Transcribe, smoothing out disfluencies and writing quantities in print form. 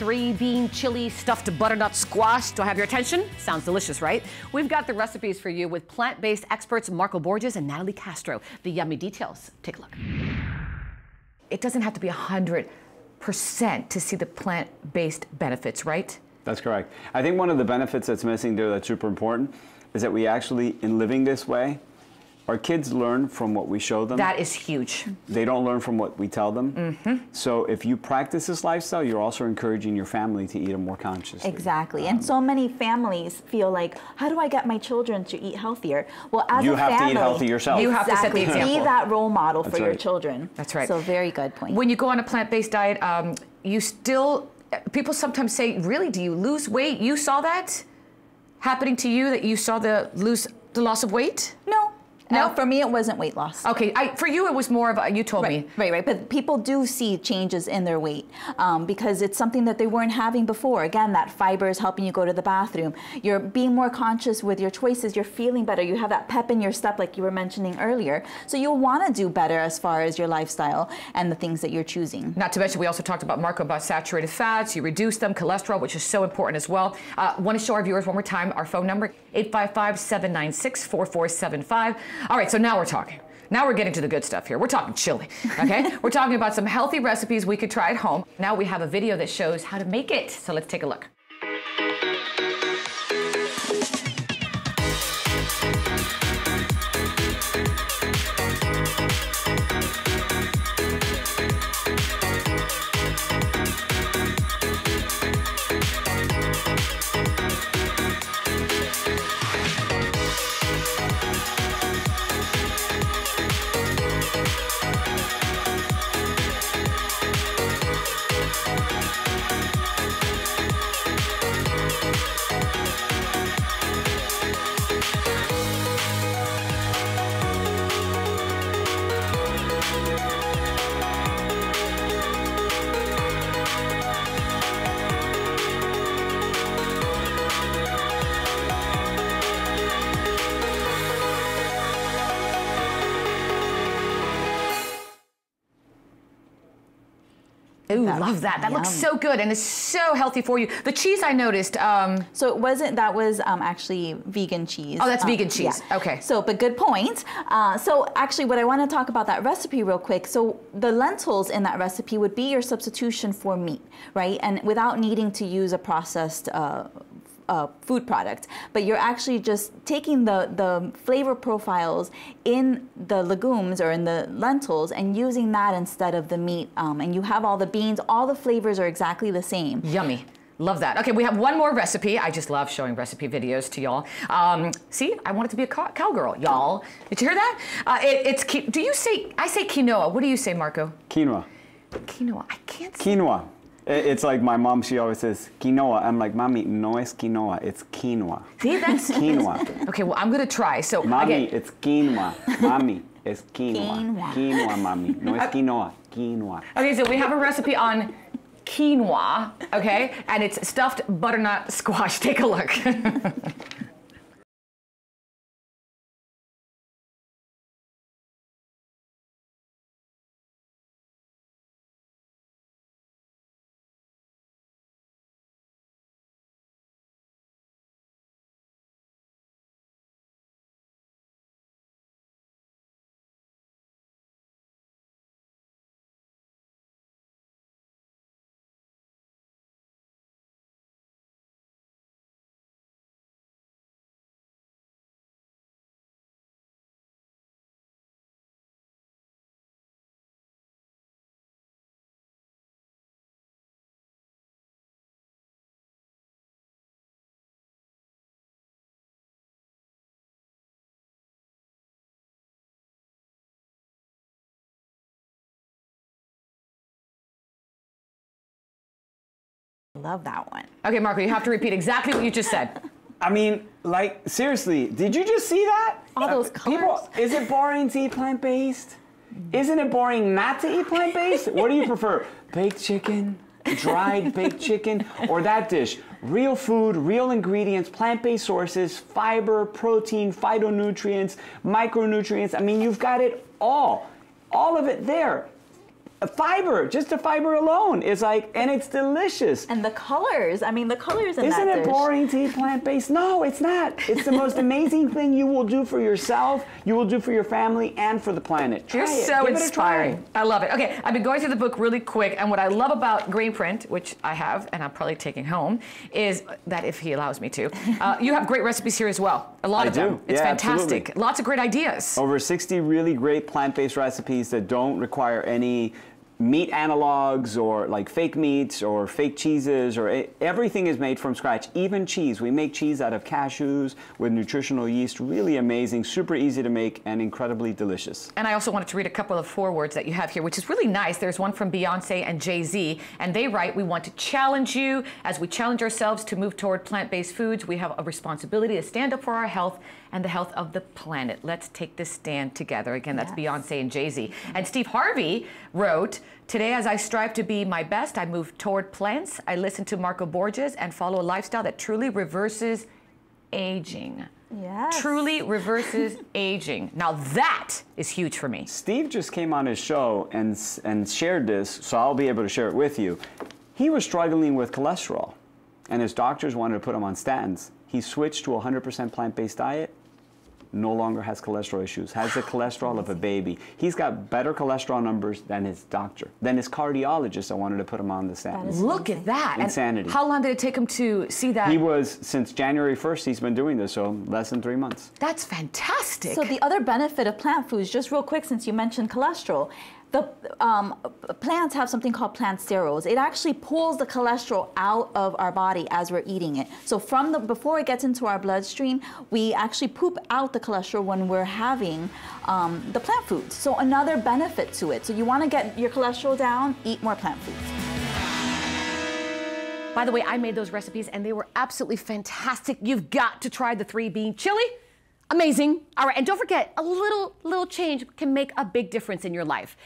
3-bean chili stuffed butternut squash. Do I have your attention? Sounds delicious, right? We've got the recipes for you with plant-based experts Marco Borges and Natalie Castro. The yummy details. Take a look. It doesn't have to be 100% to see the plant-based benefits, right? That's correct. I think one of the benefits that's missing there that's super important is that we actually, in living this way, our kids learn from what we show them. That is huge. They don't learn from what we tell them. So if you practice this lifestyle, you're also encouraging your family to eat it more consciously. Exactly. And so many families feel like, how do I get my children to eat healthier? Well, as you a family, have to eat healthy yourself. You have to set the example. Be that role model That's for your right. children. That's right. So very good point. When you go on a plant-based diet, you still, people sometimes say, really, do you lose weight? You saw that happening to you, that you saw the loss of weight? No. No? For me, it wasn't weight loss. Okay, for you, it was more of a, you told me. Right. But people do see changes in their weight because it's something that they weren't having before. Again, that fiber is helping you go to the bathroom. You're being more conscious with your choices. You're feeling better. You have that pep in your step like you were mentioning earlier. So you'll want to do better as far as your lifestyle and the things that you're choosing. Not to mention, we also talked about, Marco, about saturated fats. You reduce them, cholesterol, which is so important as well. Want to show our viewers one more time our phone number, 855-796-4475. All right, so now we're talking. Now we're getting to the good stuff here. We're talking chili, okay? We're talking about some healthy recipes we could try at home. Now we have a video that shows how to make it. So let's take a look. Ooh, love that. That looks so good and it's so healthy for you. The cheese I noticed. So it wasn't, that was actually vegan cheese. Oh, that's vegan cheese. Yeah. Okay. So, but good point. So actually what I want to talk about that recipe real quick. So the lentils in that recipe would be your substitution for meat, right? And without needing to use a processed food product, but you're actually just taking the flavor profiles in the legumes or in the lentils and using that instead of the meat, and you have all the beans, all the flavors are exactly the same. Yummy. Love that. Okay, we have one more recipe. I just love showing recipe videos to y'all. See, I wanted to be a cowgirl, y'all. Did you hear that? Do you say, I say quinoa. What do you say, Marco? Quinoa. Quinoa. I can't say. Quinoa. It's like my mom, she always says, quinoa. I'm like, Mommy, no es quinoa, it's quinoa. See, that's quinoa. Okay, well, I'm going to try. So, Mommy, it's quinoa. Mommy, it's quinoa. Quinoa, mommy. No es quinoa, quinoa. Okay, so we have a recipe on quinoa, okay? And it's stuffed butternut squash. Take a look. Love that one. Okay, Marco, you have to repeat exactly what you just said. I mean, like, seriously, did you just see that? All those colors. People, is it boring to eat plant-based? Isn't it boring not to eat plant-based? What do you prefer? Baked chicken, dried baked chicken, or that dish? Real food, real ingredients, plant-based sources, fiber, protein, phytonutrients, micronutrients. I mean, you've got it all of it there. fiber, just the fiber alone is like, and it's delicious. And the colors, I mean, the colors in Isn't that it dish. boring to eat plant-based? No, it's not. It's the most amazing thing you will do for yourself, you will do for your family, and for the planet. Try You're it. so Give it a try. inspiring. I love it. Okay, I've been going through the book really quick, and what I love about Green Print, which I have, and I'm probably taking home, is that if he allows me to, you have great recipes here as well. A lot of them. It's Yeah, fantastic. absolutely. Lots of great ideas. Over 60 really great plant-based recipes that don't require any meat analogs or like fake meats or fake cheeses, or everything is made from scratch. Even cheese. We make cheese out of cashews with nutritional yeast. Really amazing, super easy to make, and incredibly delicious. And I also wanted to read a couple of forewords that you have here, which is really nice. There's one from Beyonce and Jay-Z, and they write, "We want to challenge you. As we challenge ourselves to move toward plant-based foods, we have a responsibility to stand up for our health and the health of the planet. Let's take this stand together." Again, that's Beyonce and Jay-Z. And Steve Harvey wrote, "Today, as I strive to be my best, I move toward plants. I listen to Marco Borges and follow a lifestyle that truly reverses aging." Yes. Truly reverses aging. Now that is huge for me. Steve just came on his show and shared this, so I'll be able to share it with you. He was struggling with cholesterol, and his doctors wanted to put him on statins. He switched to a 100% plant-based diet, no longer has cholesterol issues, has the cholesterol of a baby. He's got better cholesterol numbers than his doctor, than his cardiologist that wanted to put him on the statins. Look at that. Insanity. And how long did it take him to see that? He was, since January 1st, he's been doing this, so less than 3 months. That's fantastic. So the other benefit of plant foods, just real quick, since you mentioned cholesterol, the plants have something called plant sterols. It actually pulls the cholesterol out of our body as we're eating it. So before it gets into our bloodstream, we actually poop out the cholesterol when we're having the plant foods. So another benefit to it. So you want to get your cholesterol down, eat more plant foods. By the way, I made those recipes and they were absolutely fantastic. You've got to try the 3-bean chili. Amazing. All right, and don't forget, a little change can make a big difference in your life.